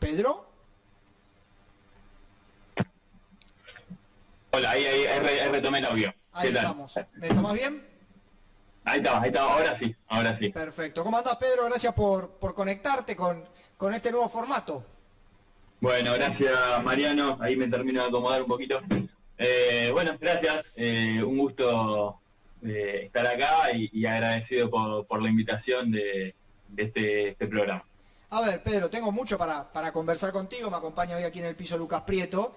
Pedro. Hola, ahí retomé el audio. Ahí ¿Qué tal? estamos. ¿Me tomás bien? Ahí estaba, ahora sí. Perfecto. ¿Cómo andás, Pedro? Gracias por conectarte con este nuevo formato. Bueno, gracias Mariano, ahí me termino de acomodar un poquito. Bueno, gracias, un gusto estar acá y agradecido por la invitación de este programa. A ver, Pedro, tengo mucho para conversar contigo. Me acompaña hoy aquí en el piso Lucas Prieto.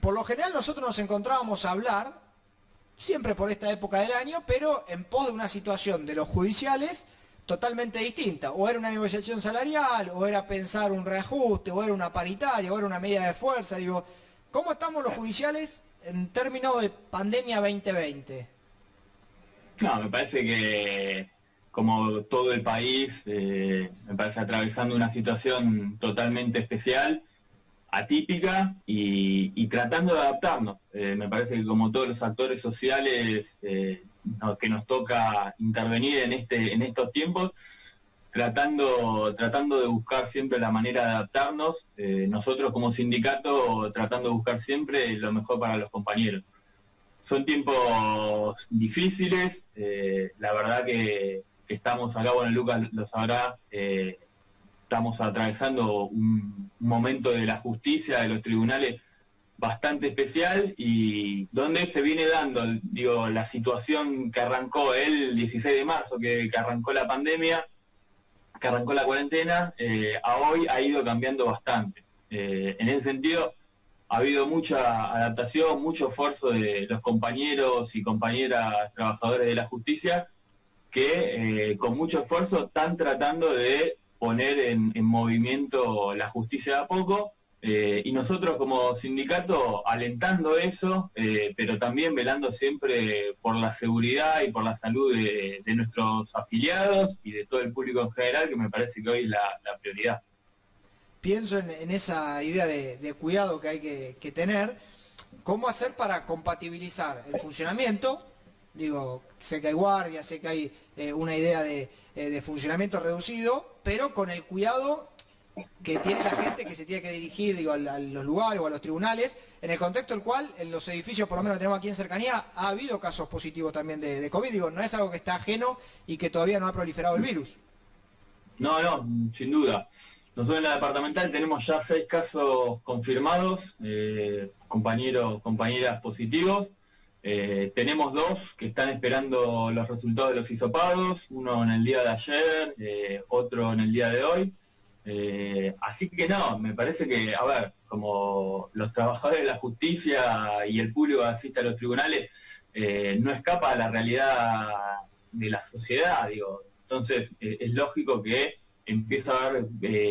Por lo general nosotros nos encontrábamos a hablar, siempre por esta época del año, pero en pos de una situación de los judiciales totalmente distinta. O era una negociación salarial, o era pensar un reajuste, o era una paritaria, o era una medida de fuerza. Digo, ¿cómo estamos los judiciales en términos de pandemia 2020? No, me parece que como todo el país, me parece atravesando una situación totalmente especial, atípica y tratando de adaptarnos. Me parece que como todos los actores sociales que nos toca intervenir en estos tiempos, tratando de buscar siempre la manera de adaptarnos, nosotros como sindicato tratando de buscar siempre lo mejor para los compañeros. Son tiempos difíciles, la verdad que estamos acá, bueno, Lucas lo sabrá, estamos atravesando un momento de la justicia, de los tribunales, bastante especial y donde se viene dando, digo, la situación que arrancó el 16 de marzo, que arrancó la pandemia, que arrancó la cuarentena, a hoy ha ido cambiando bastante. En ese sentido, ha habido mucha adaptación, mucho esfuerzo de los compañeros y compañeras trabajadores de la justicia que con mucho esfuerzo están tratando de poner en movimiento la justicia de a poco, y nosotros como sindicato alentando eso, pero también velando siempre por la seguridad y por la salud de nuestros afiliados y de todo el público en general, que me parece que hoy es la prioridad. Pienso en esa idea de cuidado que hay que tener. ¿Cómo hacer para compatibilizar el funcionamiento? Digo, sé que hay guardia, sé que hay una idea de funcionamiento reducido, pero con el cuidado que tiene la gente que se tiene que dirigir, digo, a los lugares o a los tribunales, en el contexto del cual en los edificios, por lo menos que tenemos aquí en cercanía, ha habido casos positivos también de COVID. Digo, no es algo que está ajeno y que todavía no ha proliferado el virus. No, sin duda. Nosotros en la departamental tenemos ya 6 casos confirmados, compañeras positivos. Tenemos 2 que están esperando los resultados de los hisopados, uno en el día de ayer, otro en el día de hoy. Así que no, me parece que, a ver, como los trabajadores de la justicia y el público que asiste a los tribunales no escapa a la realidad de la sociedad, digo. Entonces, es lógico que empieza a haber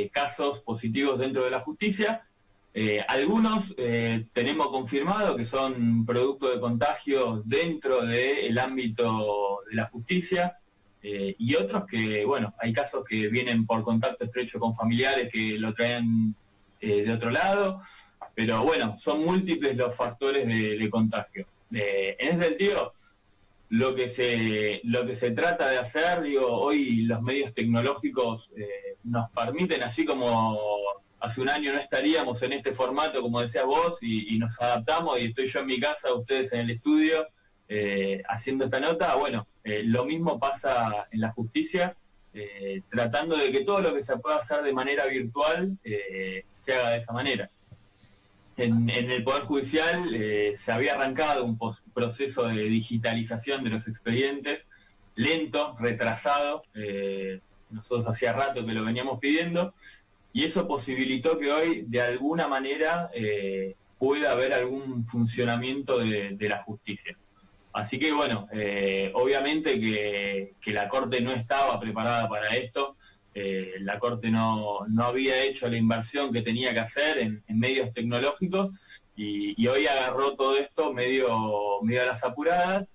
casos positivos dentro de la justicia. Algunos tenemos confirmado que son producto de contagios dentro del ámbito de la justicia, y otros que, bueno, hay casos que vienen por contacto estrecho con familiares que lo traen de otro lado, pero bueno, son múltiples los factores de contagio. En ese sentido, lo que se trata de hacer, digo, hoy los medios tecnológicos nos permiten, así como hace un año no estaríamos en este formato, como decías vos, y nos adaptamos, y estoy yo en mi casa, ustedes en el estudio, haciendo esta nota. Bueno, lo mismo pasa en la justicia, tratando de que todo lo que se pueda hacer de manera virtual se haga de esa manera. En el Poder Judicial se había arrancado un proceso de digitalización de los expedientes, lento, retrasado, nosotros hacía rato que lo veníamos pidiendo, y eso posibilitó que hoy, de alguna manera, pueda haber algún funcionamiento de la justicia. Así que bueno, obviamente que la Corte no estaba preparada para esto. La Corte no había hecho la inversión que tenía que hacer en medios tecnológicos, y hoy agarró todo esto medio a las apuradas,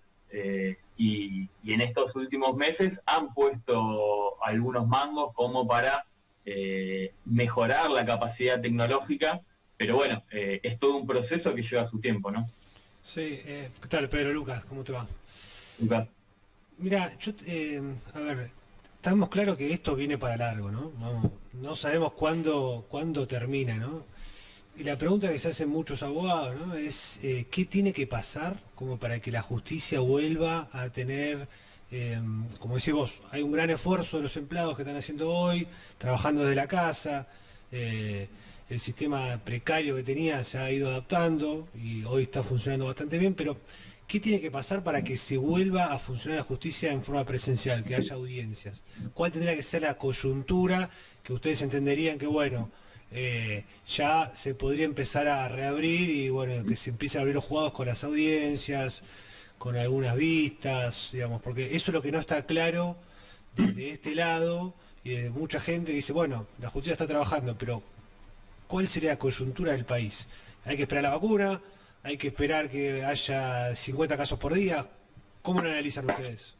y en estos últimos meses han puesto algunos mangos como para mejorar la capacidad tecnológica, pero bueno, es todo un proceso que lleva su tiempo, ¿no? Sí, ¿qué tal, Pedro? Lucas, ¿cómo te va? Lucas. Mira, a ver, estamos claros que esto viene para largo, ¿no? no sabemos cuándo termina, ¿no? Y la pregunta que se hacen muchos abogados, ¿no? Es ¿qué tiene que pasar como para que la justicia vuelva a tener, como decís vos, hay un gran esfuerzo de los empleados que están haciendo hoy, trabajando desde la casa, el sistema precario que tenía se ha ido adaptando y hoy está funcionando bastante bien, pero ¿qué tiene que pasar para que se vuelva a funcionar la justicia en forma presencial, que haya audiencias? ¿Cuál tendría que ser la coyuntura que ustedes entenderían que, bueno, ya se podría empezar a reabrir y bueno, que se empiece a abrir los juzgados con las audiencias, con algunas vistas, digamos, porque eso es lo que no está claro de este lado y de mucha gente que dice, bueno, la justicia está trabajando, pero ¿cuál sería la coyuntura del país? ¿Hay que esperar la vacuna? ¿Hay que esperar que haya 50 casos por día? ¿Cómo lo analizan ustedes?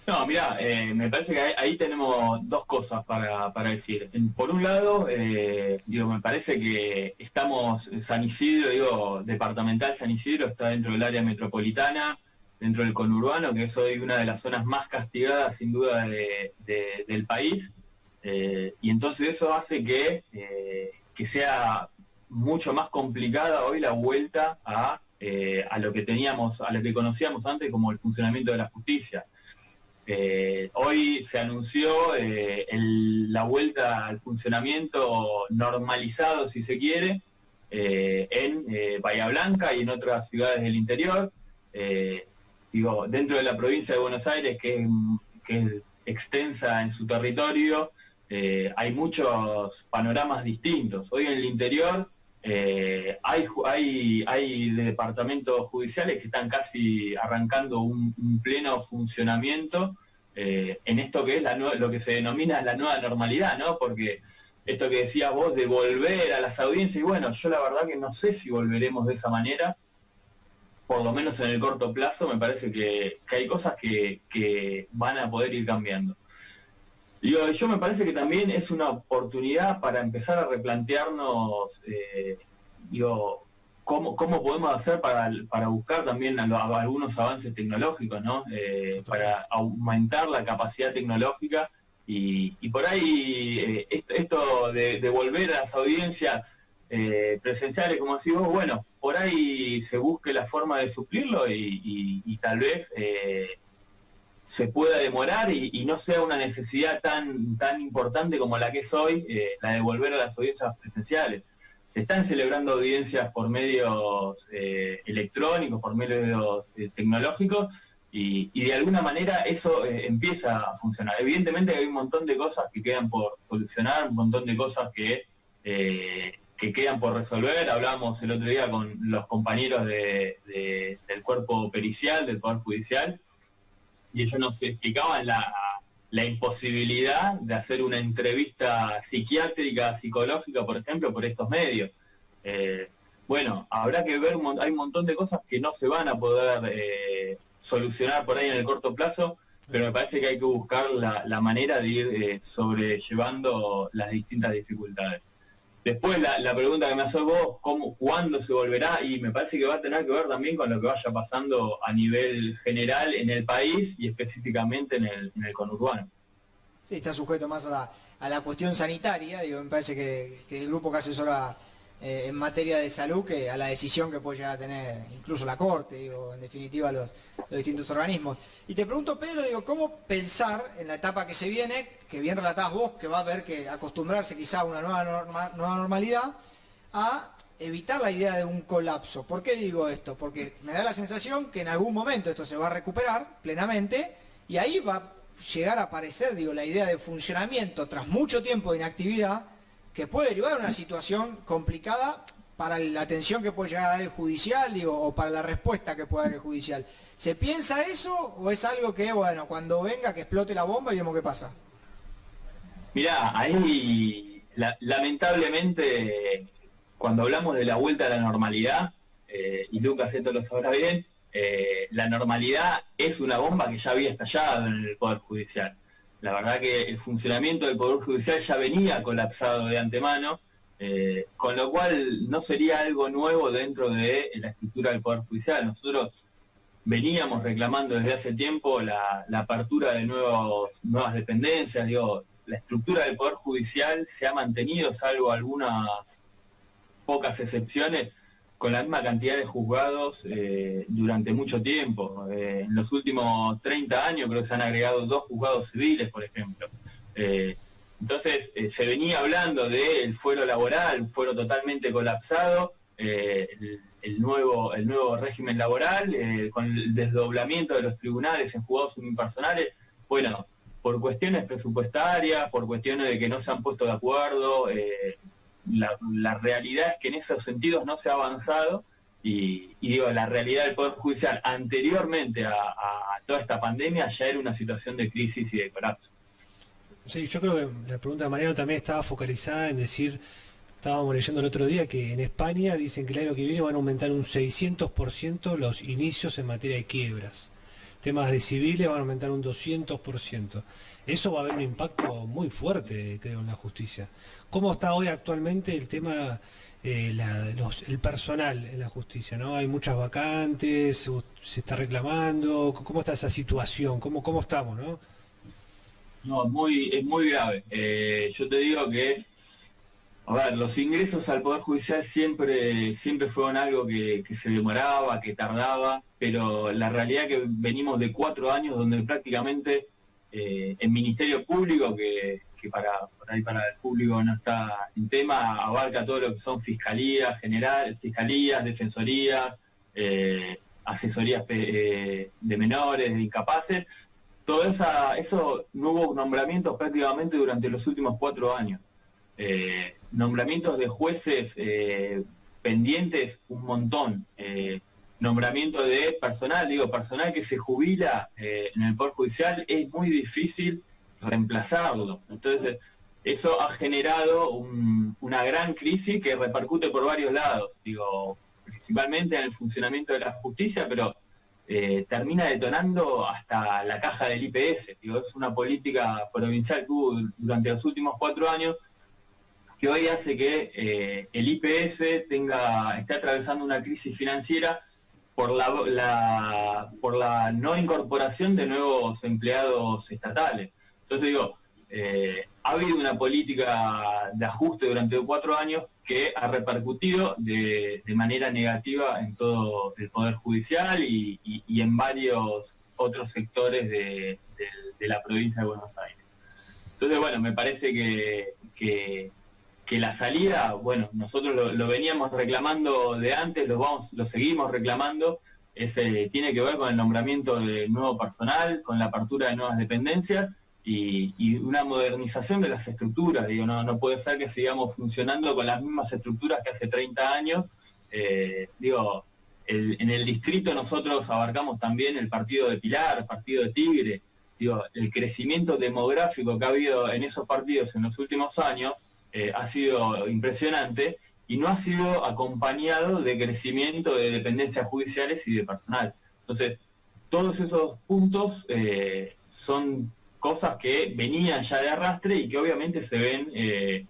No, mirá, me parece que ahí tenemos dos cosas para decir. Por un lado, me parece que estamos, San Isidro, departamental San Isidro está dentro del área metropolitana, dentro del conurbano, que es hoy una de las zonas más castigadas sin duda del país, y entonces eso hace que sea mucho más complicada hoy la vuelta a lo que teníamos, a lo que conocíamos antes como el funcionamiento de la justicia. Hoy se anunció la vuelta al funcionamiento normalizado, si se quiere, en Bahía Blanca y en otras ciudades del interior. Dentro de la provincia de Buenos Aires, que es extensa en su territorio, hay muchos panoramas distintos. Hoy en el interior hay departamentos judiciales que están casi arrancando un pleno funcionamiento en esto que es lo que se denomina la nueva normalidad, ¿no? Porque esto que decías vos de volver a las audiencias, y bueno, yo la verdad que no sé si volveremos de esa manera, por lo menos en el corto plazo. Me parece que hay cosas que van a poder ir cambiando. Yo me parece que también es una oportunidad para empezar a replantearnos, cómo podemos hacer para buscar también algunos avances tecnológicos, ¿no? Para aumentar la capacidad tecnológica y por ahí esto de volver a las audiencias presenciales, como decís vos, bueno, por ahí se busque la forma de suplirlo y tal vez se pueda demorar y no sea una necesidad tan importante como la que es hoy, la de volver a las audiencias presenciales. Se están celebrando audiencias por medios electrónicos, por medios tecnológicos, y de alguna manera eso empieza a funcionar. Evidentemente hay un montón de cosas que quedan por solucionar, un montón de cosas que quedan por resolver. Hablábamos el otro día con los compañeros del cuerpo pericial, del Poder Judicial, y ellos nos explicaban la imposibilidad de hacer una entrevista psiquiátrica, psicológica, por ejemplo, por estos medios. Bueno, habrá que ver, hay un montón de cosas que no se van a poder solucionar por ahí en el corto plazo, pero me parece que hay que buscar la manera de ir sobrellevando las distintas dificultades. Después la pregunta que me haces vos, ¿cuándo se volverá? Y me parece que va a tener que ver también con lo que vaya pasando a nivel general en el país y específicamente en el conurbano. Sí, está sujeto más a la cuestión sanitaria, me parece que el grupo que asesora en materia de salud, que a la decisión que puede llegar a tener incluso la Corte, en definitiva los distintos organismos. Y te pregunto, Pedro, ¿cómo pensar en la etapa que se viene, que bien relatás vos, que va a haber que acostumbrarse quizá a una nueva normalidad, a evitar la idea de un colapso? ¿Por qué digo esto? Porque me da la sensación que en algún momento esto se va a recuperar plenamente y ahí va a llegar a aparecer, la idea de funcionamiento tras mucho tiempo de inactividad, que puede derivar a una situación complicada para la atención que puede llegar a dar el judicial, o para la respuesta que puede dar el judicial. ¿Se piensa eso o es algo que, bueno, cuando venga que explote la bomba y vemos qué pasa? Mirá, ahí lamentablemente cuando hablamos de la vuelta a la normalidad, y Lucas esto lo sabrá bien, la normalidad es una bomba que ya había estallado en el Poder Judicial. La verdad que el funcionamiento del Poder Judicial ya venía colapsado de antemano, con lo cual no sería algo nuevo dentro de la estructura del Poder Judicial. Nosotros veníamos reclamando desde hace tiempo la apertura de nuevas dependencias, la estructura del Poder Judicial se ha mantenido, salvo algunas pocas excepciones, con la misma cantidad de juzgados durante mucho tiempo. En los últimos 30 años creo que se han agregado 2 juzgados civiles, por ejemplo. Entonces se venía hablando del fuero laboral, un fuero totalmente colapsado, el nuevo régimen laboral, con el desdoblamiento de los tribunales en juzgados unipersonales. Bueno, por cuestiones presupuestarias, por cuestiones de que no se han puesto de acuerdo, la realidad es que en esos sentidos no se ha avanzado y digo, la realidad del Poder Judicial anteriormente a toda esta pandemia ya era una situación de crisis y de colapso. Sí, yo creo que la pregunta de Mariano también estaba focalizada en decir, estábamos leyendo el otro día que en España dicen que el año que viene van a aumentar un 600% los inicios en materia de quiebras. Temas de civiles van a aumentar un 200%. Eso va a haber un impacto muy fuerte, creo, en la justicia. ¿Cómo está hoy actualmente el tema, el personal en la justicia? ¿No? Hay muchas vacantes, se está reclamando. ¿Cómo está esa situación? ¿Cómo estamos, no? No, es muy grave. Yo te digo que, a ver, los ingresos al Poder Judicial siempre fueron algo que se demoraba, que tardaba, pero la realidad es que venimos de 4 años donde prácticamente el Ministerio Público, que por ahí para el público no está en tema, abarca todo lo que son fiscalías, defensorías, asesorías de menores, de incapaces. Todo eso no hubo nombramientos prácticamente durante los últimos 4 años. Nombramientos de jueces pendientes, un montón. Nombramiento de personal que se jubila en el Poder Judicial, es muy difícil reemplazarlo. Entonces, eso ha generado una gran crisis que repercute por varios lados, principalmente en el funcionamiento de la justicia, pero termina detonando hasta la caja del IPS. Es una política provincial que hubo durante los últimos 4 años que hoy hace que el IPS esté atravesando una crisis financiera por la no incorporación de nuevos empleados estatales. Entonces ha habido una política de ajuste durante 4 años que ha repercutido de manera negativa en todo el Poder Judicial y en varios otros sectores de la provincia de Buenos Aires. Entonces, bueno, me parece que la salida, bueno, nosotros lo veníamos reclamando de antes, lo seguimos reclamando, tiene que ver con el nombramiento de nuevo personal, con la apertura de nuevas dependencias y una modernización de las estructuras. No puede ser que sigamos funcionando con las mismas estructuras que hace 30 años. En el distrito nosotros abarcamos también el partido de Pilar, el partido de Tigre. El crecimiento demográfico que ha habido en esos partidos en los últimos años ha sido impresionante y no ha sido acompañado de crecimiento de dependencias judiciales y de personal. Entonces, todos esos puntos son cosas que venían ya de arrastre y que obviamente se ven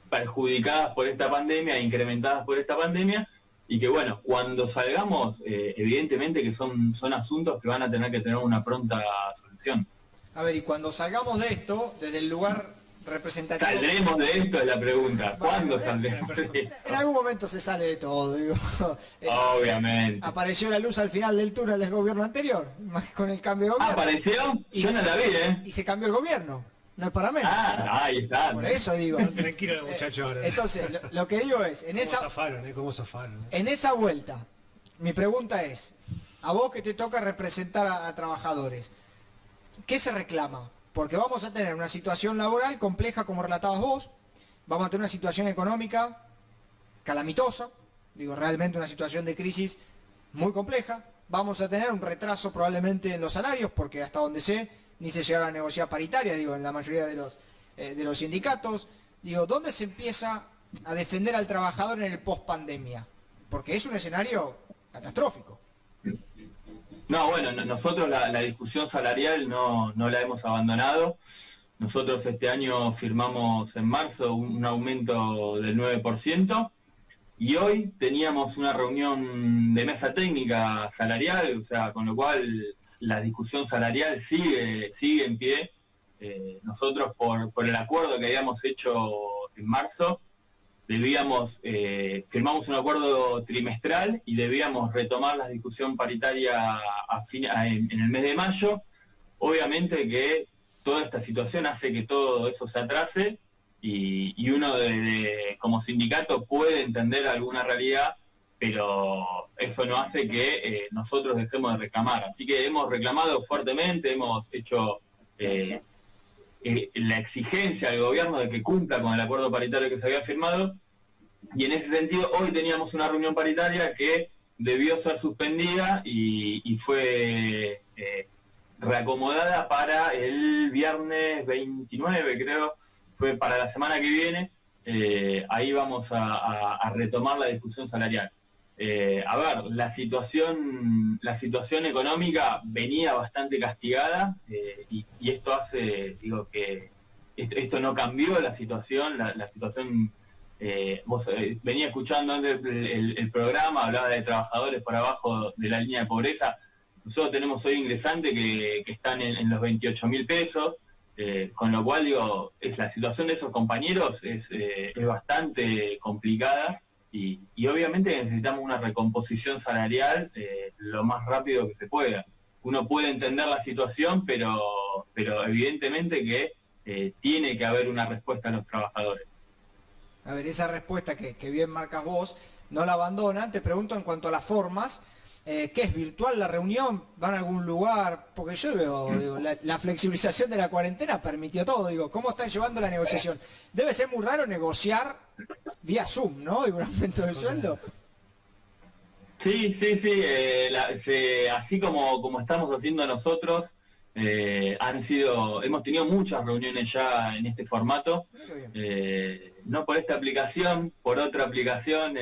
perjudicadas por esta pandemia, incrementadas por esta pandemia, y que bueno, cuando salgamos, evidentemente que son asuntos que van a tener que tener una pronta solución. A ver, y cuando salgamos de esto, desde el lugar representativo... ¿Saldremos de esto? Es la pregunta. ¿Cuándo saldremos de esto? En algún momento se sale de todo, Obviamente. Apareció la luz al final del túnel del gobierno anterior, con el cambio de gobierno. ¿Apareció? Yo no la vi, Y se cambió el gobierno. No es para menos. Ahí está. Por eso digo. Tranquilo, muchacho. Entonces, lo que digo es, ¿Cómo zafaron? En esa vuelta, mi pregunta es, a vos que te toca representar a trabajadores, ¿qué se reclama? Porque vamos a tener una situación laboral compleja, como relatabas vos, vamos a tener una situación económica calamitosa, realmente una situación de crisis muy compleja, vamos a tener un retraso probablemente en los salarios, porque hasta donde sé, ni se llegaron a negociar paritarias, en la mayoría de los sindicatos. ¿Dónde se empieza a defender al trabajador en el post-pandemia? Porque es un escenario catastrófico. No, bueno, nosotros la discusión salarial no la hemos abandonado. Nosotros este año firmamos en marzo un aumento del 9%, y hoy teníamos una reunión de mesa técnica salarial, con lo cual la discusión salarial sigue en pie. Nosotros por el acuerdo que habíamos hecho en marzo, firmamos un acuerdo trimestral y debíamos retomar la discusión paritaria en el mes de mayo. Obviamente que toda esta situación hace que todo eso se atrase y uno como sindicato puede entender alguna realidad, pero eso no hace que nosotros dejemos de reclamar. Así que hemos reclamado fuertemente, hemos hecho la exigencia al gobierno de que cumpla con el acuerdo paritario que se había firmado, y en ese sentido hoy teníamos una reunión paritaria que debió ser suspendida y fue reacomodada para el viernes 29, creo, fue para la semana que viene. Ahí vamos a retomar la discusión salarial. A ver, la situación económica venía bastante castigada, y esto hace, que esto no cambió la situación, la situación, vos venía escuchando antes el programa, hablaba de trabajadores por abajo de la línea de pobreza. Nosotros tenemos hoy ingresantes que están en los 28.000 pesos, con lo cual la situación de esos compañeros es bastante complicada. Y obviamente necesitamos una recomposición salarial lo más rápido que se pueda. Uno puede entender la situación, pero evidentemente que tiene que haber una respuesta a los trabajadores. A ver, esa respuesta que bien marcas vos, no la abandonan. Te pregunto en cuanto a las formas, ¿qué es virtual la reunión? ¿Van a algún lugar? Porque yo veo, la flexibilización de la cuarentena permitió todo. ¿Cómo están llevando la negociación? Debe ser muy raro negociar vía Zoom, ¿no? Y un aumento del sueldo. Sí. Así como estamos haciendo nosotros, hemos tenido muchas reuniones ya en este formato, no por esta aplicación, por otra aplicación,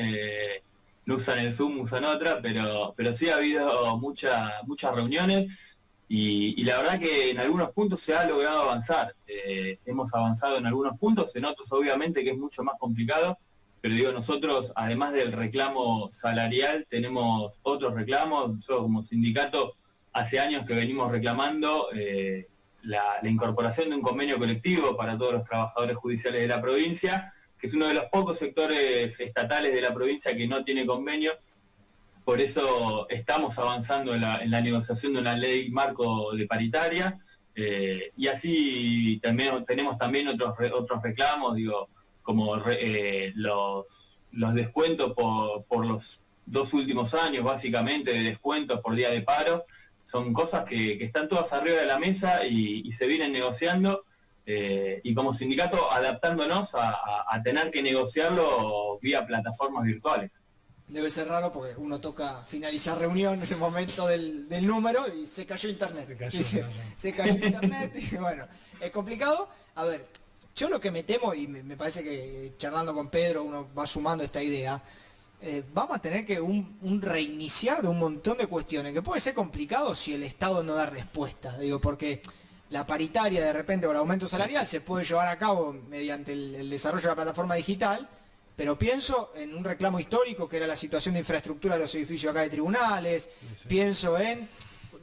no usan el Zoom, usan otra, pero sí ha habido muchas reuniones y la verdad que en algunos puntos se ha logrado avanzar. Hemos avanzado en algunos puntos, en otros obviamente que es mucho más complicado, pero nosotros además del reclamo salarial tenemos otros reclamos. Nosotros como sindicato hace años que venimos reclamando la incorporación de un convenio colectivo para todos los trabajadores judiciales de la provincia, que es uno de los pocos sectores estatales de la provincia que no tiene convenio. Por eso estamos avanzando en la negociación de una ley marco de paritaria, y así tenemos también otros reclamos, como los descuentos por los 2 últimos años, básicamente, de descuentos por día de paro. Son cosas que están todas arriba de la mesa y se vienen negociando, y como sindicato adaptándonos a tener que negociarlo vía plataformas virtuales. Debe ser raro porque uno toca finalizar reunión en el momento del número y se cayó internet. Se cayó internet y bueno, es complicado. A ver, yo lo que me temo, y me parece que charlando con Pedro uno va sumando esta idea, vamos a tener que un reiniciar de un montón de cuestiones, que puede ser complicado si el Estado no da respuesta, porque la paritaria de repente o el aumento salarial se puede llevar a cabo mediante el desarrollo de la plataforma digital, pero pienso en un reclamo histórico que era la situación de infraestructura de los edificios acá de tribunales, pienso en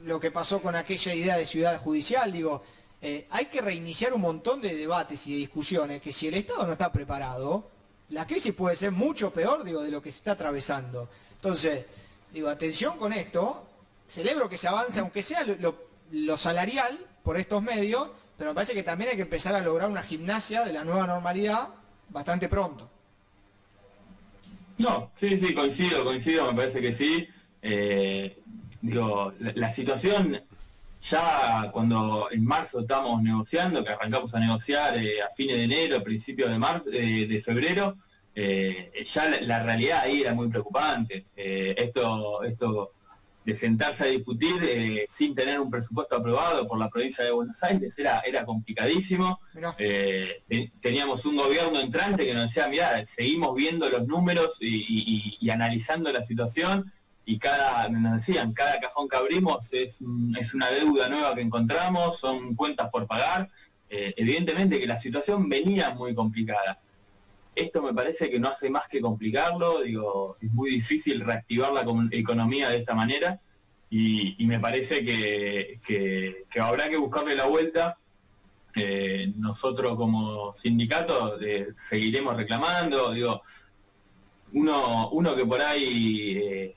lo que pasó con aquella idea de ciudad judicial, hay que reiniciar un montón de debates y de discusiones que si el Estado no está preparado, la crisis puede ser mucho peor, de lo que se está atravesando. Entonces, atención con esto, celebro que se avance, aunque sea lo salarial por estos medios, pero me parece que también hay que empezar a lograr una gimnasia de la nueva normalidad bastante pronto. No, sí, coincido, me parece que sí. La situación, ya cuando en marzo estábamos negociando, que arrancamos a negociar a fines de enero, principios de febrero, ya la realidad ahí era muy preocupante. Esto de sentarse a discutir sin tener un presupuesto aprobado por la provincia de Buenos Aires era complicadísimo. Teníamos un gobierno entrante que nos decía, mirá, seguimos viendo los números y analizando la situación, y nos decían, cada cajón que abrimos es una deuda nueva que encontramos, son cuentas por pagar. Evidentemente que la situación venía muy complicada. Esto me parece que no hace más que complicarlo, es muy difícil reactivar la economía de esta manera, y me parece que habrá que buscarle la vuelta nosotros como sindicato seguiremos reclamando, digo, uno que por ahí,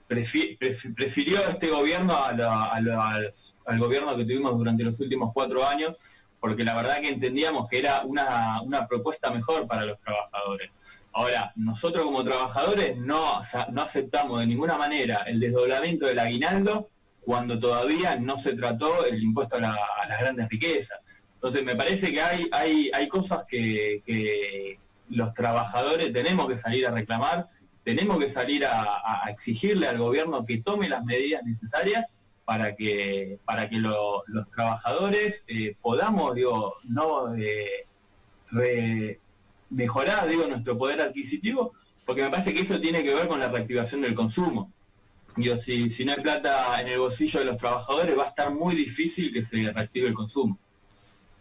prefirió este gobierno al gobierno que tuvimos durante los últimos 4 años, porque la verdad que entendíamos que era una propuesta mejor para los trabajadores. Ahora, nosotros como trabajadores no aceptamos de ninguna manera el desdoblamiento del aguinaldo cuando todavía no se trató el impuesto a las grandes riquezas. Entonces me parece que hay cosas que los trabajadores tenemos que salir a reclamar, tenemos que salir a exigirle al gobierno que tome las medidas necesarias para que los trabajadores podamos, mejorar, nuestro poder adquisitivo, porque me parece que eso tiene que ver con la reactivación del consumo. Si no hay plata en el bolsillo de los trabajadores, va a estar muy difícil que se reactive el consumo.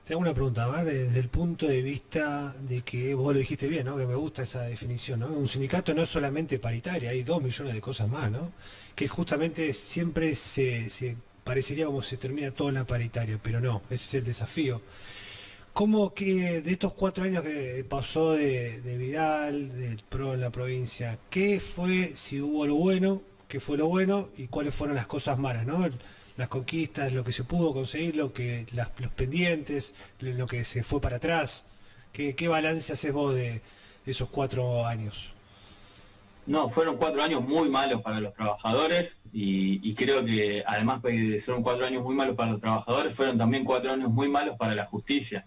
Te hago una pregunta, ¿vale? Desde el punto de vista de que vos lo dijiste bien, ¿no? Que me gusta esa definición, ¿no? Un sindicato no es solamente paritaria, hay 2 millones de cosas más, ¿no? Que justamente siempre se parecería como se termina todo en la paritaria, pero no, ese es el desafío. ¿Cómo que de estos 4 años que pasó de Vidal, del PRO en la provincia, qué fue, si hubo lo bueno, qué fue lo bueno y cuáles fueron las cosas malas, ¿no? Las conquistas, lo que se pudo conseguir, los pendientes, lo que se fue para atrás. ¿Qué balance haces vos de esos 4 años? No, fueron 4 años muy malos para los trabajadores y creo que además de ser 4 años muy malos para los trabajadores, fueron también 4 años muy malos para la justicia.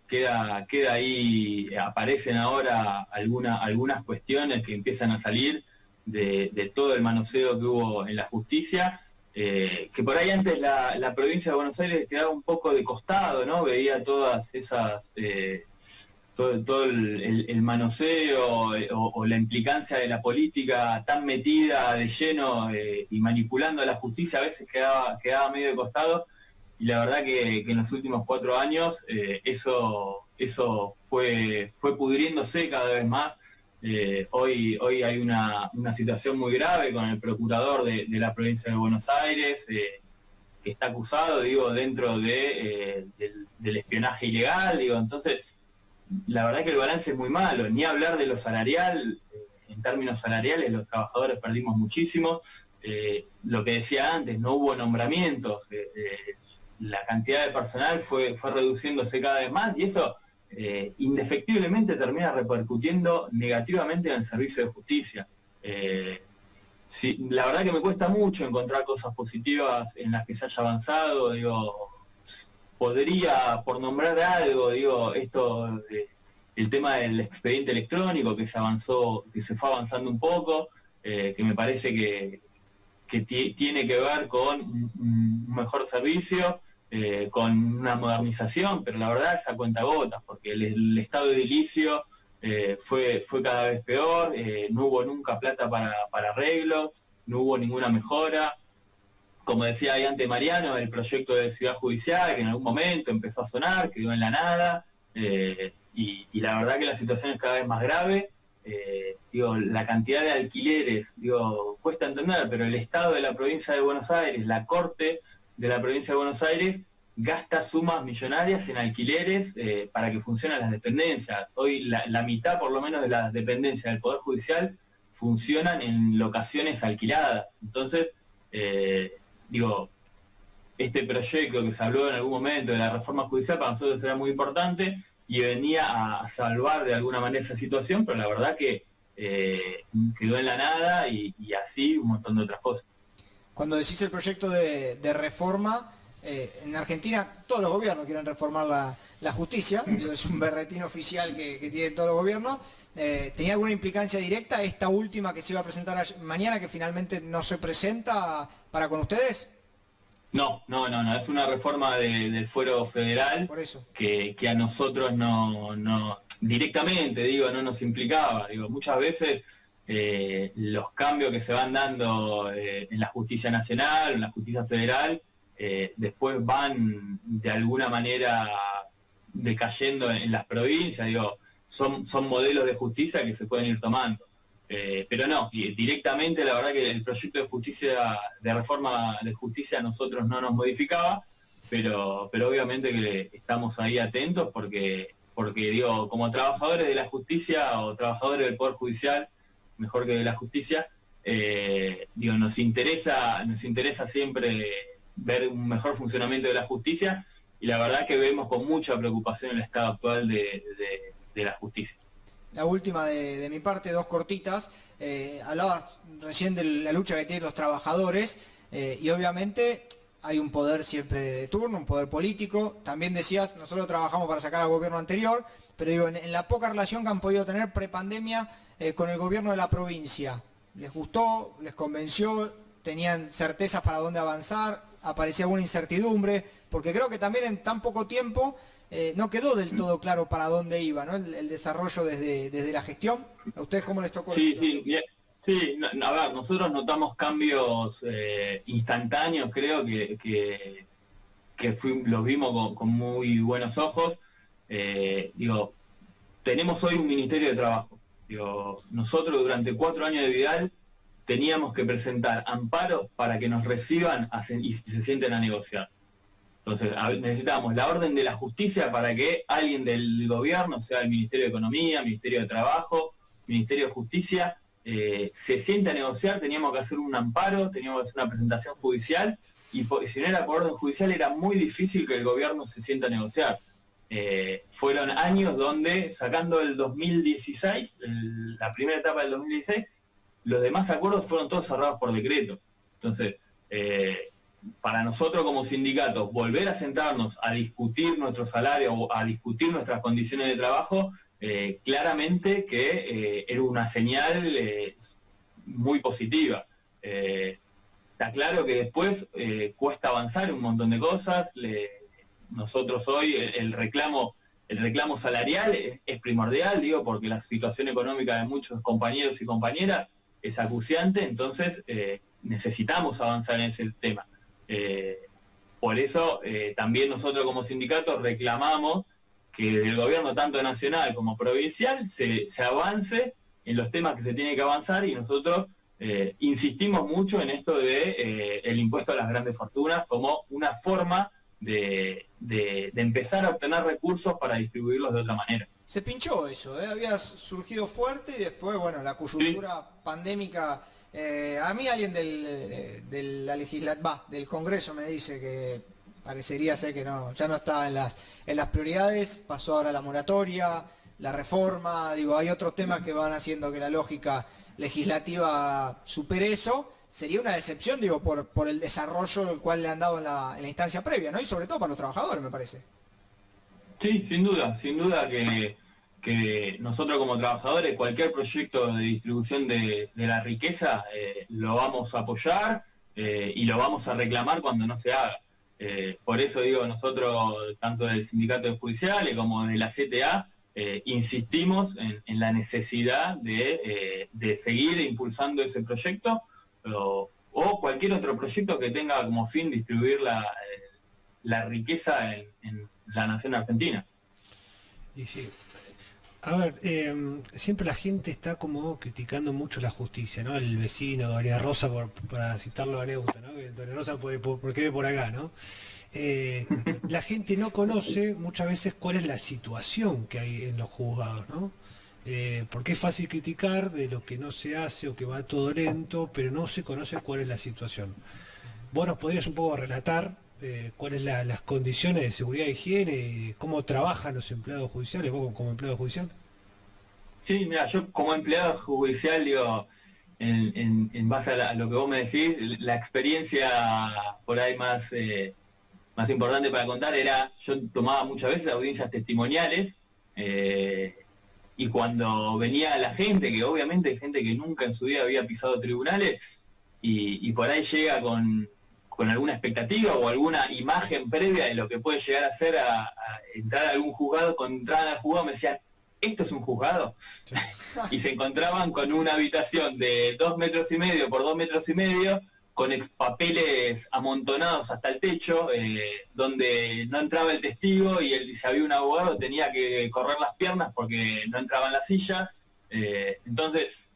Queda ahí, aparecen ahora algunas cuestiones que empiezan a salir de todo el manoseo que hubo en la justicia, que por ahí antes la provincia de Buenos Aires quedaba un poco de costado, ¿no? Veía todas esas, todo el manoseo o la implicancia de la política tan metida de lleno y manipulando a la justicia, a veces quedaba medio de costado, y la verdad que en los últimos 4 años eso fue pudriéndose cada vez más. Hoy hay una situación muy grave con el procurador de la provincia de Buenos Aires, que está acusado, dentro del espionaje ilegal, entonces la verdad que el balance es muy malo, ni hablar de lo salarial, en términos salariales los trabajadores perdimos muchísimo, lo que decía antes, no hubo nombramientos, la cantidad de personal fue reduciéndose cada vez más y eso indefectiblemente termina repercutiendo negativamente en el servicio de justicia. Sí, la verdad que me cuesta mucho encontrar cosas positivas en las que se haya avanzado, podría, por nombrar algo, el tema del expediente electrónico que se fue avanzando un poco, que me parece que tiene que ver con un mejor servicio, con una modernización, pero la verdad es a cuentagotas, porque el estado edilicio fue cada vez peor, no hubo nunca plata para arreglos, no hubo ninguna mejora. Como decía ahí antes Mariano, el proyecto de ciudad judicial, que en algún momento empezó a sonar, quedó en la nada, y la verdad que la situación es cada vez más grave. La cantidad de alquileres, cuesta entender, pero el Estado de la provincia de Buenos Aires, la Corte de la provincia de Buenos Aires, gasta sumas millonarias en alquileres para que funcionen las dependencias. Hoy la mitad por lo menos de las dependencias del Poder Judicial funcionan en locaciones alquiladas. Entonces, este proyecto que se habló en algún momento de la reforma judicial para nosotros era muy importante y venía a salvar de alguna manera esa situación, pero la verdad que quedó en la nada y así un montón de otras cosas. Cuando decís el proyecto de reforma, en Argentina todos los gobiernos quieren reformar la justicia, es un berretín oficial que tiene todos los gobiernos. ¿Tenía alguna implicancia directa esta última que se iba a presentar mañana, que finalmente no se presenta para con ustedes? No, es una reforma del fuero federal. Por eso. Que a nosotros no directamente, no nos implicaba. Muchas veces los cambios que se van dando en la justicia nacional, en la justicia federal, después van de alguna manera decayendo en las provincias, son modelos de justicia que se pueden ir tomando. Pero no, y directamente la verdad que el proyecto de reforma de justicia a nosotros no nos modificaba, pero obviamente que estamos ahí atentos porque digo, como trabajadores de la justicia o trabajadores del Poder Judicial, mejor que de la justicia, digo, nos interesa siempre ver un mejor funcionamiento de la justicia, y la verdad que vemos con mucha preocupación el estado actual de la justicia. La última de mi parte, dos cortitas. Hablabas recién de la lucha que tienen los trabajadores, y obviamente hay un poder siempre de turno, un poder político. También decías, nosotros trabajamos para sacar al gobierno anterior, pero digo, en la poca relación que han podido tener prepandemia con el gobierno de la provincia, ¿les gustó? ¿Les convenció? ¿Tenían certezas para dónde avanzar? ¿Aparecía alguna incertidumbre? Porque creo que también en tan poco tiempo no quedó del todo claro para dónde iba, ¿no? El desarrollo desde la gestión. ¿A ustedes cómo les tocó? Sí, a ver, nosotros notamos cambios instantáneos, creo que los vimos con muy buenos ojos. Digo, tenemos hoy un Ministerio de Trabajo. Digo, nosotros durante 4 años de Vidal teníamos que presentar amparos para que nos reciban y se sienten a negociar. Entonces necesitábamos la orden de la justicia para que alguien del gobierno, sea el Ministerio de Economía, Ministerio de Trabajo, Ministerio de Justicia, se siente a negociar. Teníamos que hacer un amparo, teníamos que hacer una presentación judicial, y si no era por orden judicial era muy difícil que el gobierno se sienta a negociar. Fueron años donde, sacando el 2016, la primera etapa del 2016, los demás acuerdos fueron todos cerrados por decreto. Entonces, para nosotros como sindicatos, volver a sentarnos a discutir nuestro salario o a discutir nuestras condiciones de trabajo, claramente que era una señal muy positiva. Está claro que después cuesta avanzar en un montón de cosas. Nosotros hoy el reclamo salarial es primordial, digo, porque la situación económica de muchos compañeros y compañeras es acuciante. Entonces necesitamos avanzar en ese tema. Por eso también nosotros como sindicatos reclamamos que del gobierno tanto nacional como provincial se avance en los temas que se tiene que avanzar, y nosotros insistimos mucho en esto de el impuesto a las grandes fortunas como una forma de empezar a obtener recursos para distribuirlos de otra manera. Se pinchó eso, había surgido fuerte y después, bueno, la coyuntura pandémica. A mí alguien del Congreso me dice que parecería ser que ya no estaba en las prioridades. Pasó ahora la moratoria, la reforma. Digo, hay otros temas que van haciendo que la lógica legislativa supere eso. Sería una decepción, digo, por el desarrollo el cual le han dado en la instancia previa, ¿no? Y sobre todo para los trabajadores, me parece. Sí, sin duda que nosotros como trabajadores, cualquier proyecto de distribución de la riqueza, lo vamos a apoyar y lo vamos a reclamar cuando no se haga. Por eso digo, nosotros, tanto del Sindicato de Judiciales como de la CTA, insistimos en la necesidad de seguir impulsando ese proyecto, o cualquier otro proyecto que tenga como fin distribuir la riqueza en la nación argentina. Y sí. A ver, siempre la gente está como criticando mucho la justicia, ¿no? El vecino, Doña Rosa, para citarlo a anécdota, ¿no? Doña Rosa porque vive por acá, ¿no? La gente no conoce muchas veces cuál es la situación que hay en los juzgados, ¿no? Porque es fácil criticar de lo que no se hace o que va todo lento, pero no se conoce cuál es la situación. ¿Vos nos podrías un poco relatar cuáles las condiciones de seguridad e higiene y cómo trabajan los empleados judiciales, vos como empleado judicial? Sí, mira, yo como empleado judicial, digo, en base a lo que vos me decís, la experiencia por ahí más importante para contar era, yo tomaba muchas veces audiencias testimoniales, y cuando venía la gente, que obviamente hay gente que nunca en su vida había pisado tribunales, y por ahí llega con alguna expectativa o alguna imagen previa de lo que puede llegar a ser a entrar a algún juzgado. Cuando entraban al juzgado me decían, ¿esto es un juzgado? Sí. Y se encontraban con una habitación de 2,5 metros por 2,5 metros, con papeles amontonados hasta el techo, donde no entraba el testigo, y si había un abogado tenía que correr las piernas porque no entraban las sillas. Entonces,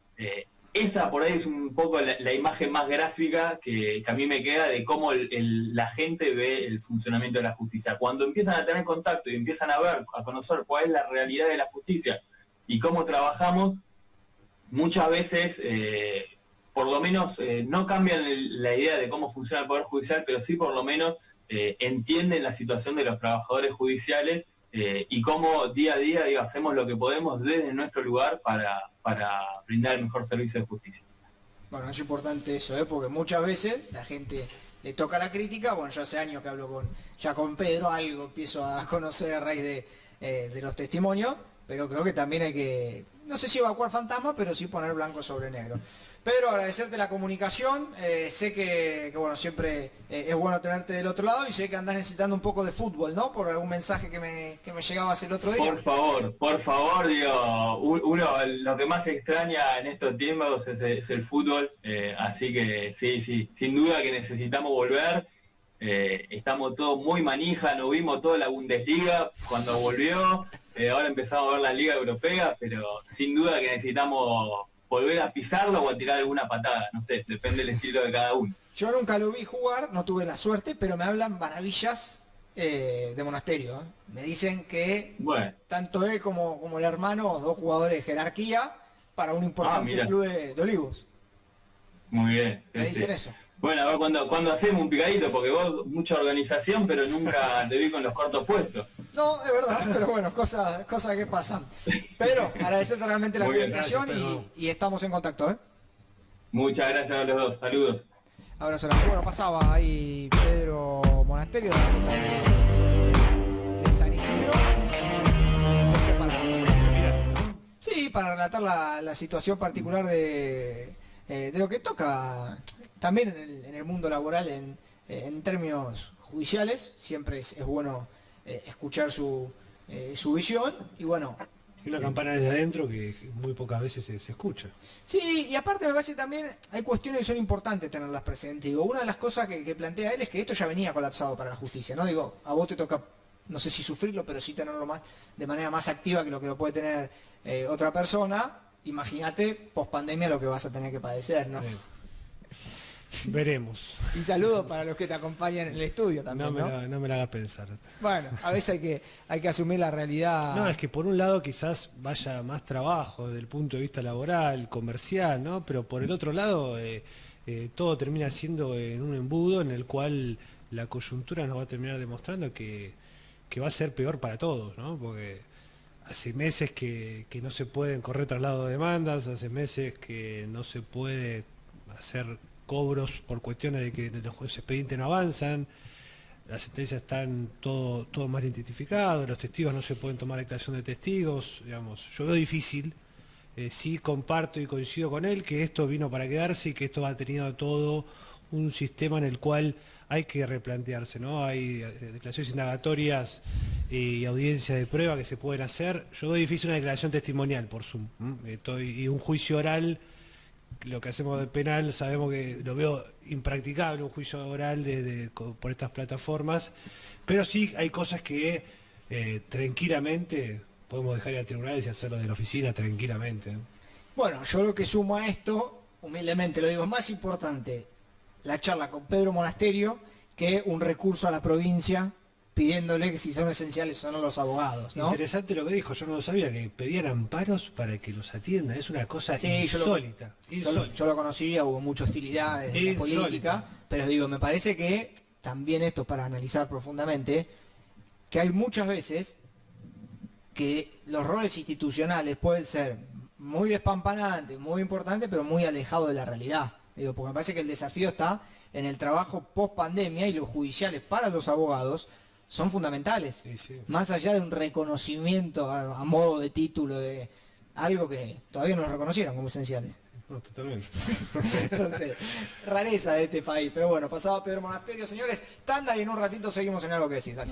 esa por ahí es un poco la imagen más gráfica que a mí me queda de cómo la gente ve el funcionamiento de la justicia. Cuando empiezan a tener contacto y empiezan a ver, a conocer cuál es la realidad de la justicia y cómo trabajamos, muchas veces, por lo menos, no cambian la idea de cómo funciona el Poder Judicial, pero sí por lo menos entienden la situación de los trabajadores judiciales y cómo día a día hacemos lo que podemos desde nuestro lugar para brindar el mejor servicio de justicia. Bueno, es importante eso, porque muchas veces la gente le toca la crítica. Bueno, yo hace años que hablo con Pedro, algo empiezo a conocer a raíz de los testimonios, pero creo que también hay que, no sé si evacuar fantasmas, pero sí poner blanco sobre negro. Pedro, agradecerte la comunicación, sé que bueno, siempre es bueno tenerte del otro lado y sé que andás necesitando un poco de fútbol, ¿no? Por algún mensaje que me llegabas el otro día. Por favor, digo, uno lo que más extraña en estos tiempos es el fútbol, así que sí, sin duda que necesitamos volver. Estamos todos muy manija, nos vimos toda la Bundesliga cuando volvió, ahora empezamos a ver la Liga Europea, pero sin duda que necesitamos volver a pisarlo o a tirar alguna patada, no sé, depende del estilo de cada uno. Yo nunca lo vi jugar, no tuve la suerte, pero me hablan maravillas de Monasterio. Me dicen que tanto él como el hermano, dos jugadores de jerarquía para un importante club de Olivos. Muy bien. Me dicen eso. Bueno, a ver cuando hacemos un picadito, porque vos mucha organización, pero nunca te vi con los cortos puestos. No, es verdad, pero bueno, cosas que pasan. Pero agradecerte realmente la comunicación y estamos en contacto, ¿eh? Muchas gracias a los dos, saludos. Abrazo. Bueno, pasaba ahí Pedro Monasterio de San Isidro. Para relatar la situación particular de lo que toca también en el mundo laboral en términos judiciales. Siempre es bueno escuchar su visión y bueno. Y una campana desde adentro que muy pocas veces se escucha. Sí, y aparte me parece también hay cuestiones que son importantes tenerlas presentes. Digo, una de las cosas que plantea él es que esto ya venía colapsado para la justicia, ¿no? Digo, a vos te toca, no sé si sufrirlo, pero sí tenerlo más de manera más activa que lo puede tener otra persona. Imagínate, post pandemia, lo que vas a tener que padecer, ¿no? Veremos. Y saludos para los que te acompañan en el estudio también, no me la hagas pensar. Bueno, a veces hay que asumir la realidad. No, es que por un lado quizás vaya más trabajo desde el punto de vista laboral, comercial, ¿no? Pero por el otro lado todo termina siendo en un embudo en el cual la coyuntura nos va a terminar demostrando que va a ser peor para todos, ¿no? Porque hace meses que no se pueden correr traslado de demandas, hace meses que no se puede hacer cobros por cuestiones de que los expedientes no avanzan, las sentencias están todo mal identificado, los testigos no se pueden tomar declaración de testigos, digamos. Yo veo difícil, sí comparto y coincido con él que esto vino para quedarse y que esto ha tenido todo un sistema en el cual hay que replantearse, ¿no? Hay declaraciones indagatorias y audiencias de prueba que se pueden hacer. Yo veo difícil una declaración testimonial por Zoom, y un juicio oral. Lo que hacemos de penal sabemos que lo veo impracticable, un juicio oral por estas plataformas, pero sí hay cosas que tranquilamente podemos dejar ir a tribunales y hacerlo de la oficina tranquilamente. Bueno, yo lo que sumo a esto, humildemente lo digo, es más importante la charla con Pedro Monasterio que un recurso a la provincia pidiéndole que si son esenciales o no los abogados, ¿no? Interesante lo que dijo, yo no lo sabía, que pedían amparos para que los atiendan, es una cosa insólita. Yo lo conocía, hubo mucha hostilidad desde la política, pero digo, me parece que también esto para analizar profundamente, que hay muchas veces que los roles institucionales pueden ser muy despampanantes, muy importantes, pero muy alejados de la realidad. Digo, porque me parece que el desafío está en el trabajo post pandemia y los judiciales para los abogados son fundamentales, más allá de un reconocimiento a modo de título de algo que todavía no los reconocieron como esenciales. No, totalmente. Entonces, rareza de este país. Pero bueno, pasaba Pedro Monasterio, señores, tanda y en un ratito seguimos en algo que decís. Dale.